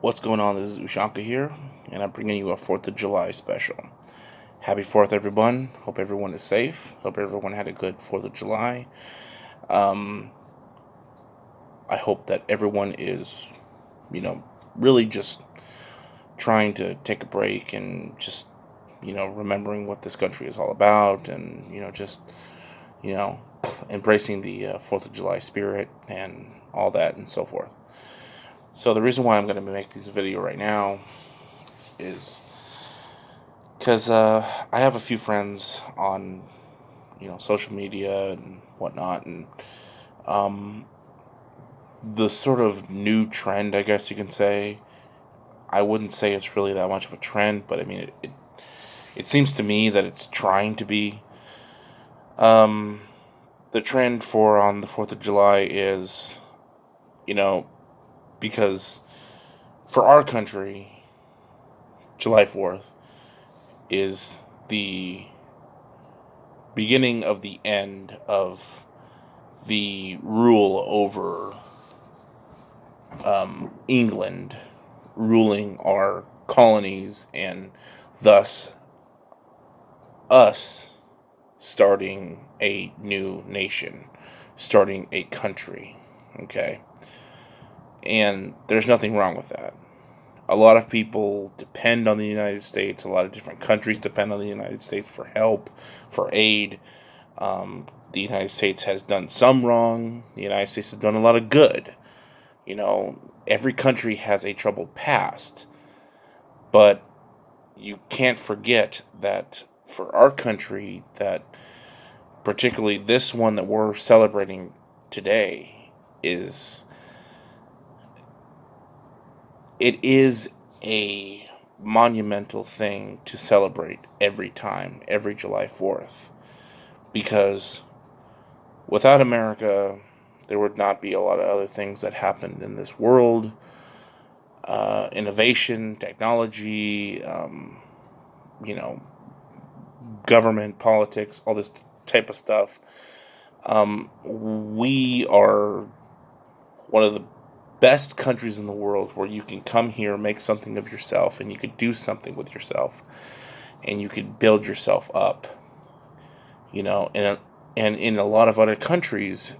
What's going on? This is Ushanka here, and I'm bringing you a 4th of July special. Happy 4th, everyone. Hope everyone is safe. Hope everyone had a good 4th of July. Um, I hope that everyone is, you know, really just trying to take a break and just, remembering what this country is all about and, you know, embracing the 4th of July spirit and all that and so forth. So the reason why I'm going to make this video right now is because I have a few friends on social media and whatnot, and um, the sort of new trend, I guess you can say. I wouldn't say it's really that much of a trend, but I mean it seems to me that it's trying to be. Um, the trend for on the 4th of July is, you know, because for our country, July 4th is the beginning of the end of the rule over England ruling our colonies, and thus us starting a new nation, starting a country. Okay? And there's nothing wrong with that. A lot of people depend on the United States. A lot of different countries depend on the United States for help, for aid. The United States has done some wrong. The United States has done a lot of good. You know, every country has a troubled past, but you can't forget that for our country, that particularly this one that we're celebrating today, is it is a monumental thing to celebrate every time, every July 4th, because without America, there would not be a lot of other things that happened in this world. Innovation, technology, you know, government, politics, all this type of stuff. We are one of the best countries in the world where you can come here, make something of yourself, and you could do something with yourself, and you could build yourself up. And in a lot of other countries,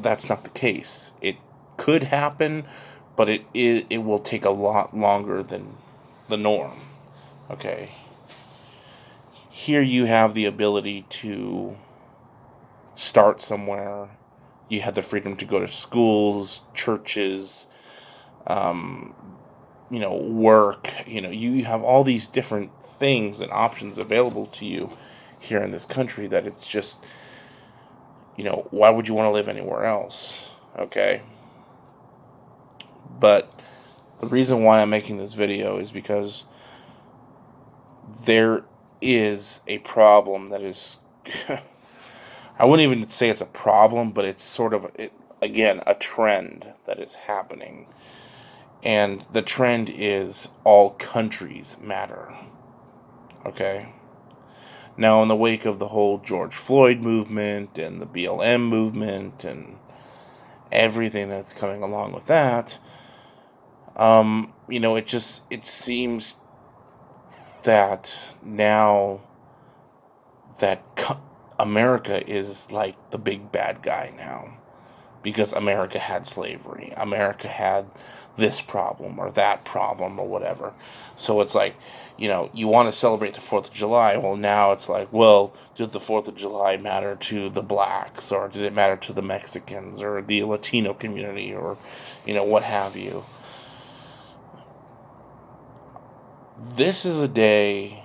that's not the case. It could happen, but it will take a lot longer than the norm. Okay. Here you have the ability to start somewhere. You have the freedom to go to schools, churches, um, work. You have all these different things and options available to you here in this country that it's just, why would you want to live anywhere else? Okay. But the reason why I'm making this video is because there is a problem that is I wouldn't even say it's a problem, but it's sort of again a trend that is happening. And the trend is all countries matter. Okay? Now, in the wake of the whole George Floyd movement and the BLM movement and everything that's coming along with that, it seems that now that America is like the big bad guy now, because America had slavery, America had this problem or that problem or whatever. So it's like, you want to celebrate the 4th of July. Well, now it's like, well, did the 4th of July matter to the blacks, or did it matter to the Mexicans or the Latino community, or, what have you? This is a day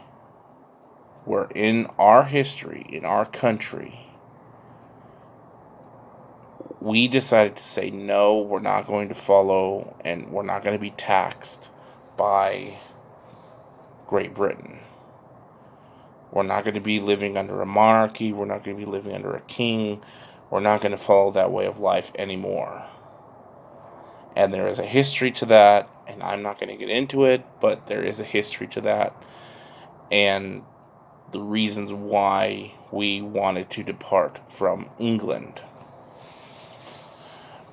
where in our history, in our country, we decided to say, no, we're not going to follow, and we're not going to be taxed by Great Britain. We're not going to be living under a monarchy. We're not going to be living under a king. We're not going to follow that way of life anymore. And there is a history to that, and I'm not going to get into it, but there is a history to that, and the reasons why we wanted to depart from England.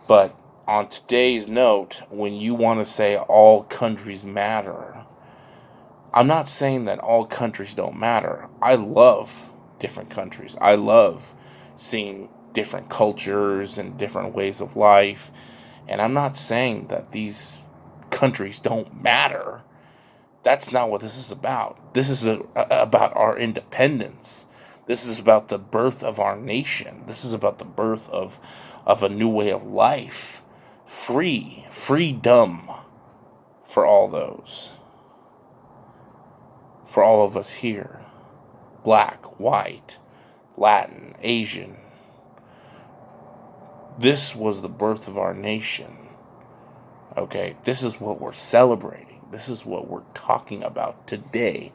But on today's note, when you want to say all countries matter, I'm not saying that all countries don't matter. I love different countries. I love seeing different cultures and different ways of life. And I'm not saying that these countries don't matter. That's not what this is about. This is about our independence. This is about the birth of our nation. This is about the birth of a new way of life. Freedom for all those. For all of us here. Black, white, Latin, Asian. This was the birth of our nation. Okay? This is what we're celebrating. This is what we're talking about today.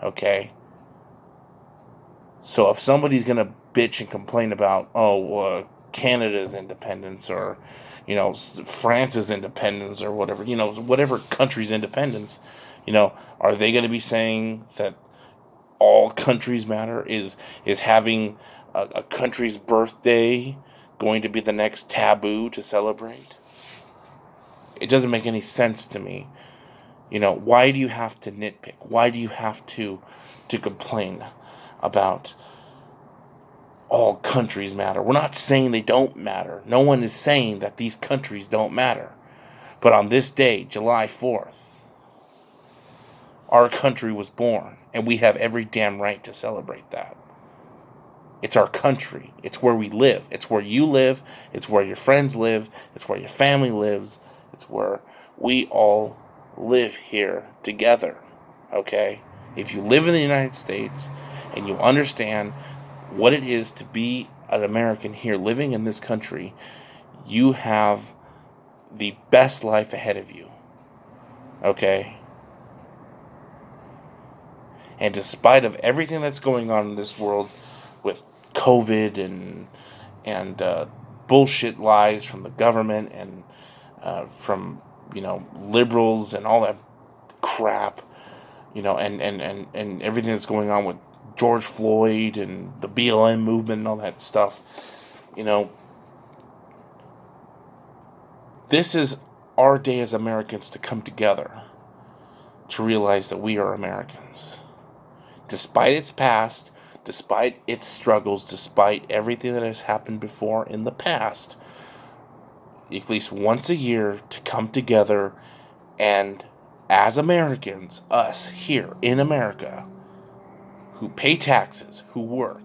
Okay? So if somebody's going to bitch and complain about, Canada's independence, or, France's independence, or whatever, whatever country's independence, are they going to be saying that all countries matter? Is having a country's birthday going to be the next taboo to celebrate? It doesn't make any sense to me. Why do you have to nitpick? Why do you have to complain about all countries matter? We're not saying they don't matter. No one is saying that these countries don't matter. But on this day, July 4th, our country was born, and we have every damn right to celebrate that. It's our country. It's where we live. It's where you live. It's where your friends live. It's where your family lives. It's where we all live here together. Okay? If you live in the United States and you understand what it is to be an American here living in this country, you have the best life ahead of you. Okay? And despite of everything that's going on in this world with COVID and bullshit lies from the government and from liberals and all that crap, and everything that's going on with George Floyd and the BLM movement and all that stuff, this is our day as Americans to come together to realize that we are Americans. Despite its past, despite its struggles, despite everything that has happened before in the past, at least once a year to come together and, as Americans, us here in America, who pay taxes, who work,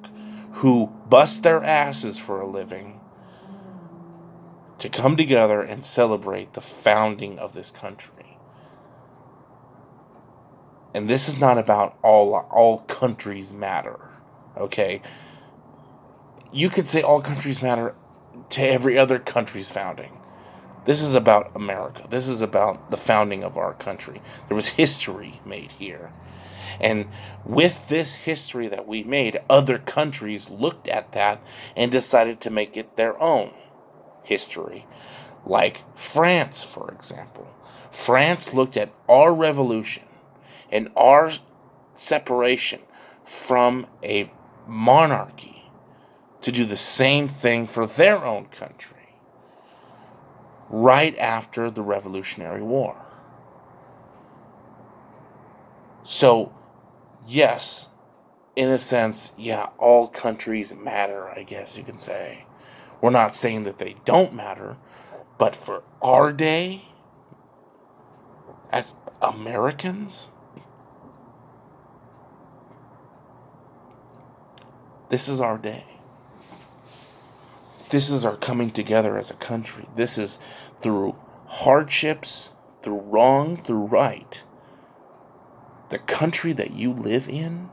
who bust their asses for a living, to come together and celebrate the founding of this country. And this is not about all countries matter, okay? You could say all countries matter to every other country's founding. This is about America. This is about the founding of our country. There was history made here. And with this history that we made, other countries looked at that and decided to make it their own history. Like France, for example. France looked at our revolution and our separation from a monarchy to do the same thing for their own country right after the Revolutionary War. So, yes, in a sense, yeah, all countries matter, I guess you can say. We're not saying that they don't matter, but for our day, as Americans, this is our day. This is our coming together as a country. This is through hardships, through wrong, through right. The country that you live in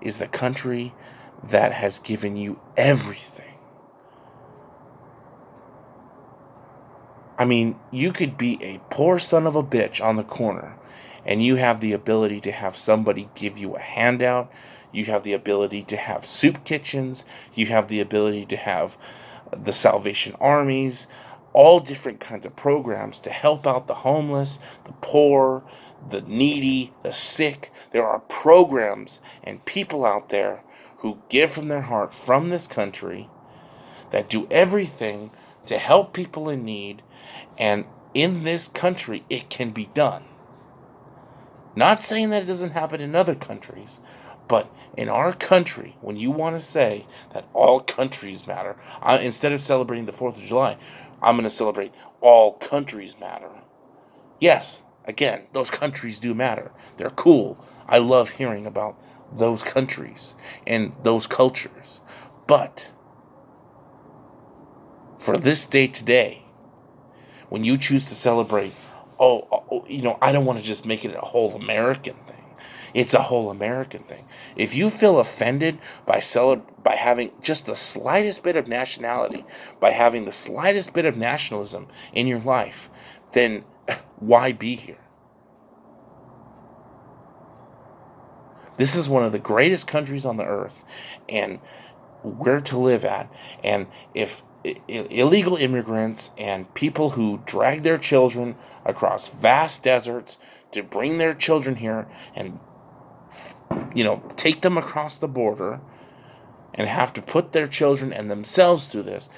is the country that has given you everything. I mean, you could be a poor son of a bitch on the corner, and you have the ability to have somebody give you a handout. You have the ability to have soup kitchens. You have the ability to have the Salvation Armies, all different kinds of programs to help out the homeless, the poor, the needy, the sick. There are programs and people out there who give from their heart from this country that do everything to help people in need, and in this country, it can be done. Not saying that it doesn't happen in other countries, but in our country, when you want to say that all countries matter, instead of celebrating the 4th of July, I'm going to celebrate all countries matter. Yes, again, those countries do matter. They're cool. I love hearing about those countries and those cultures. But for this day today, when you choose to celebrate, I don't want to just make it a whole American thing. It's a whole American thing. If you feel offended by having just the slightest bit of nationality, by having the slightest bit of nationalism in your life, then why be here? This is one of the greatest countries on the earth, and where to live at. And if illegal immigrants and people who drag their children across vast deserts to bring their children here and take them across the border and have to put their children and themselves through this,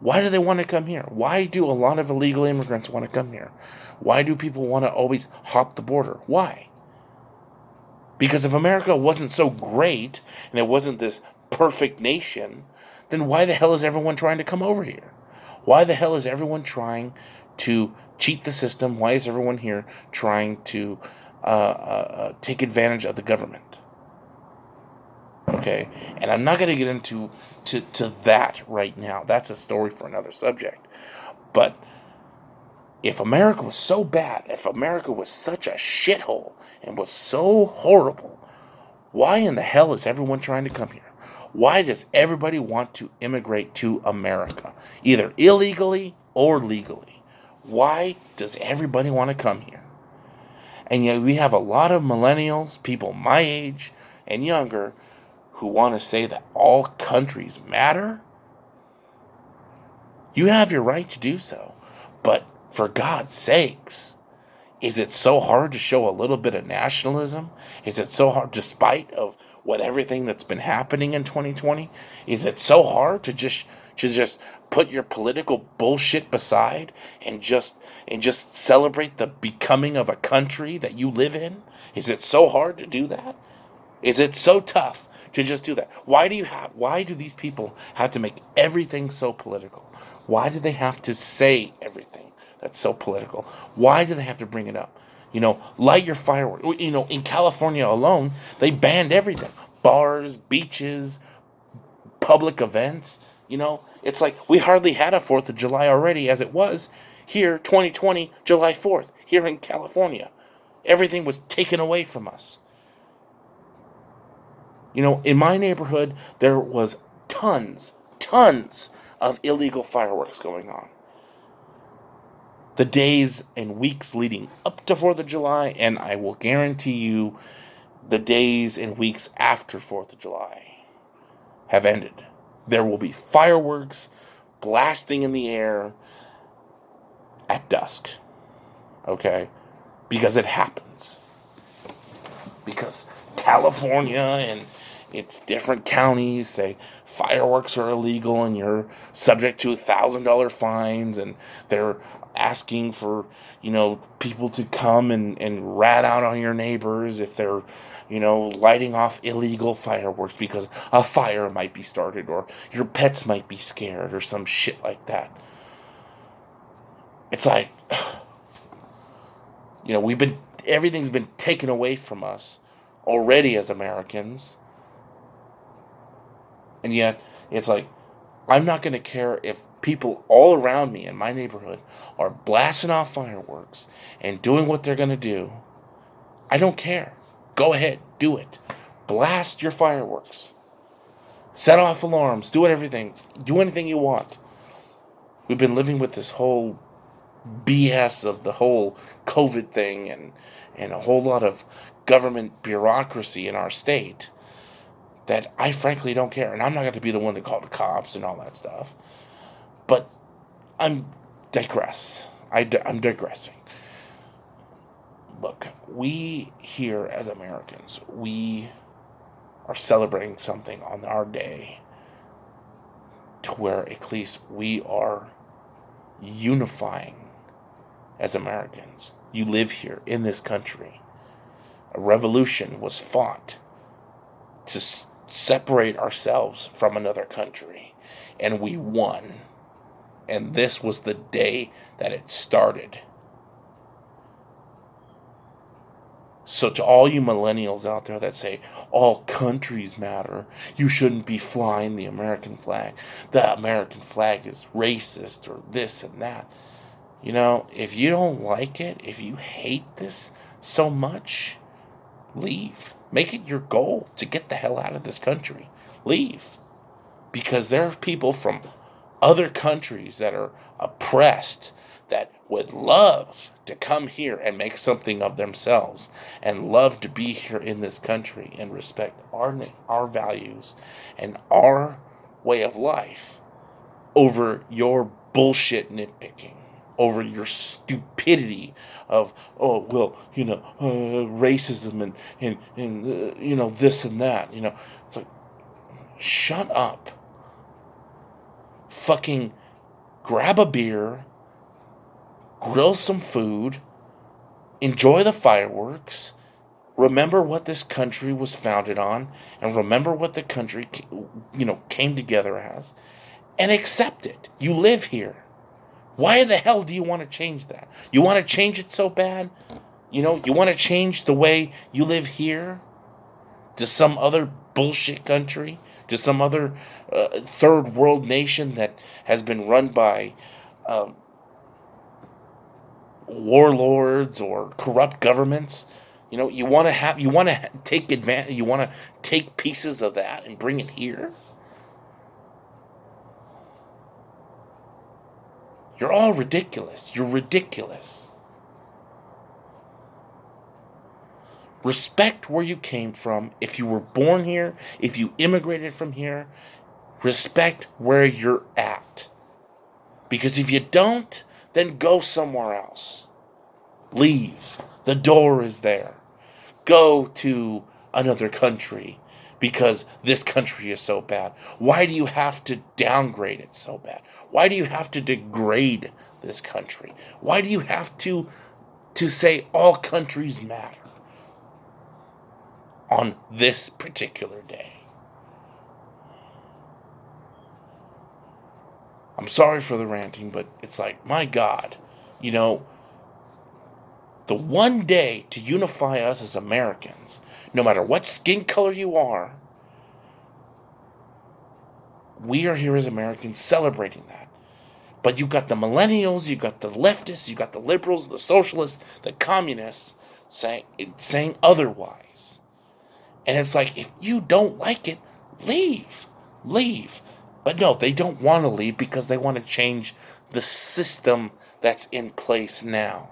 why do they want to come here? Why do a lot of illegal immigrants want to come here? Why do people want to always hop the border? Why? Because if America wasn't so great and it wasn't this perfect nation, then why the hell is everyone trying to come over here? Why the hell is everyone trying to cheat the system? Why is everyone here trying to take advantage of the government? Okay, and I'm not going to get into that right now. That's a story for another subject. But if America was so bad, if America was such a shithole and was so horrible, why in the hell is everyone trying to come here? Why does everybody want to immigrate to America, either illegally or legally? Why does everybody want to come here? And yet we have a lot of millennials, people my age and younger, who want to say that all countries matter. You have your right to do so, but for God's sakes, is it so hard to show a little bit of nationalism? Is it so hard, despite of what everything that's been happening in 2020? Is it so hard to just put your political bullshit beside and just celebrate the becoming of a country that you live in? Is it so hard to do that? Is it so tough to just do that? Why do these people have to make everything so political? Why do they have to say everything that's so political? Why do they have to bring it up? Light your fireworks. In California alone, they banned everything. Bars, beaches, public events. It's like we hardly had a 4th of July already as it was here, 2020, July 4th, here in California. Everything was taken away from us. In my neighborhood, there was tons of illegal fireworks going on. The days and weeks leading up to 4th of July, and I will guarantee you the days and weeks after 4th of July have ended. There will be fireworks blasting in the air at dusk. Okay? Because it happens. Because California and its different counties say fireworks are illegal and you're subject to $1,000 fines, and they're asking for people to come and rat out on your neighbors if they're lighting off illegal fireworks because a fire might be started or your pets might be scared or some shit like that. It's like everything's been taken away from us already as Americans. And yet, it's like, I'm not going to care if people all around me in my neighborhood are blasting off fireworks and doing what they're going to do. I don't care. Go ahead, do it. Blast your fireworks. Set off alarms. Do everything. Do anything you want. We've been living with this whole BS of the whole COVID thing and a whole lot of government bureaucracy in our state that I frankly don't care. And I'm not going to be the one to call the cops and all that stuff. But I'm digressing. Look, we here as Americans, we are celebrating something on our day to where at least we are unifying as Americans. You live here in this country. A revolution was fought to separate ourselves from another country, and we won. And this was the day that it started. So to all you millennials out there that say all countries matter, you shouldn't be flying the American flag. The American flag is racist or this and that. You know, if you don't like it, if you hate this so much, leave. Make it your goal to get the hell out of this country. Leave. Because there are people from other countries that are oppressed that would love to come here and make something of themselves and love to be here in this country and respect our values and our way of life over your bullshit nitpicking, over your stupidity of, oh, well, racism and this and that. It's like, shut up. Fucking grab a beer, grill some food, enjoy the fireworks, remember what this country was founded on, and remember what the country, came together as, and accept it. You live here. Why the hell do you want to change that? You want to change it so bad? You want to change the way you live here to some other bullshit country, to some other third world nation that has been run by warlords or corrupt governments. You want to take advantage, you want to take pieces of that and bring it here. You're all ridiculous. You're ridiculous. Respect where you came from. If you were born here, if you immigrated from here, respect where you're at. Because if you don't, then go somewhere else. Leave. The door is there. Go to another country because this country is so bad. Why do you have to downgrade it so bad? Why do you have to degrade this country? Why do you have to say all countries matter on this particular day? I'm sorry for the ranting, but it's like, my God, the one day to unify us as Americans, no matter what skin color you are, we are here as Americans celebrating that. But you've got the millennials, you've got the leftists, you've got the liberals, the socialists, the communists saying otherwise. And it's like, if you don't like it, leave. Leave. But no, they don't want to leave because they want to change the system that's in place now.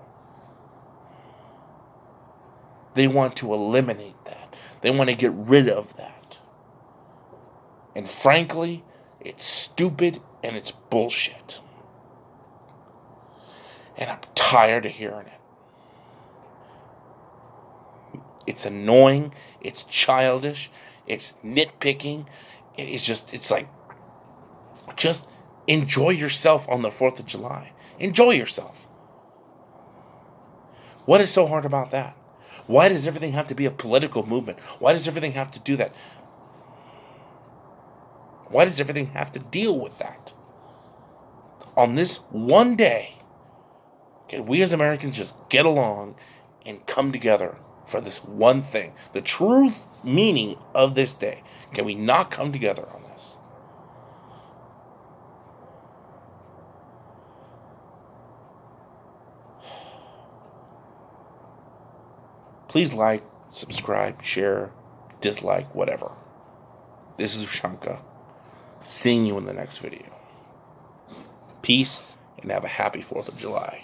They want to eliminate that. They want to get rid of that. And frankly, it's stupid and it's bullshit. And I'm tired of hearing it. It's annoying. It's childish. It's nitpicking. It's like, just enjoy yourself on the 4th of July. Enjoy yourself. What is so hard about that? Why does everything have to be a political movement? Why does everything have to do that? Why does everything have to deal with that? On this one day, can we as Americans just get along and come together for this one thing? The true meaning of this day. Can we not come together on this? Please like, subscribe, share, dislike, whatever. This is Ushanka. Seeing you in the next video. Peace and have a happy 4th of July.